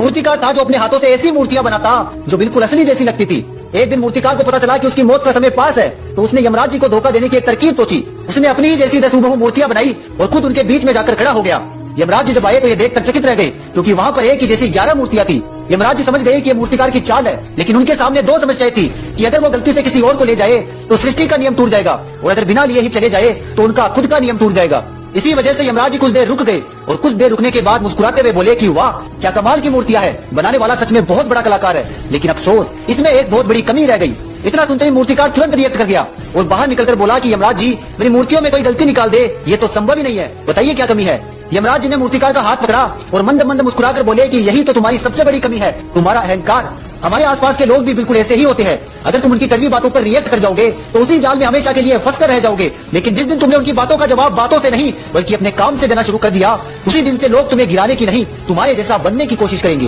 मूर्तिकार था जो अपने हाथों से ऐसी मूर्तियां बनाता जो बिल्कुल असली जैसी लगती थी। एक दिन मूर्तिकार को पता चला कि उसकी मौत का समय पास है, तो उसने यमराज जी को धोखा देने की एक तरकीब सोची। उसने अपनी ही जैसी दसूबहू मूर्तियां बनाई और खुद उनके बीच में जाकर खड़ा हो गया। यमराज जी जब आए तो ये देखकर चकित रह गए, क्योंकि वहाँ पर एक ही जैसी 11 मूर्तियां थी। यमराज जी समझ गए कि ये मूर्तिकार की चाल है, लेकिन उनके सामने दो समस्याएं थी कि अगर वो गलती से किसी और को ले जाए तो सृष्टि का नियम टूट जाएगा, और अगर बिना लिए ही चले जाए तो उनका खुद का नियम टूट जाएगा। इसी वजह से यमराज जी कुछ देर रुक गए और कुछ देर रुकने के बाद मुस्कुराते हुए बोले कि वाह, क्या कमाल की मूर्तियां है, बनाने वाला सच में बहुत बड़ा कलाकार है, लेकिन अफसोस इसमें एक बहुत बड़ी कमी रह गई। इतना सुनते ही मूर्तिकार तुरंत रिएक्ट कर गया और बाहर निकलकर बोला कि यमराज जी, मेरी मूर्तियों में कोई गलती निकाल दे, ये तो संभव ही नहीं है, बताइए क्या कमी है। यमराज जी ने मूर्तिकार का हाथ पकड़ा और मंद मंद मुस्कुराकर बोले कि यही तो तुम्हारी सबसे बड़ी कमी है, तुम्हारा अहंकार। हमारे आसपास के लोग भी बिल्कुल ऐसे ही होते हैं। अगर तुम उनकी कड़वी बातों पर रिएक्ट कर जाओगे तो उसी जाल में हमेशा के लिए फंस कर रह जाओगे। लेकिन जिस दिन तुमने उनकी बातों का जवाब बातों से नहीं बल्कि अपने काम से देना शुरू कर दिया, उसी दिन से लोग तुम्हें गिराने की नहीं, तुम्हारे जैसा बनने की कोशिश करेंगे।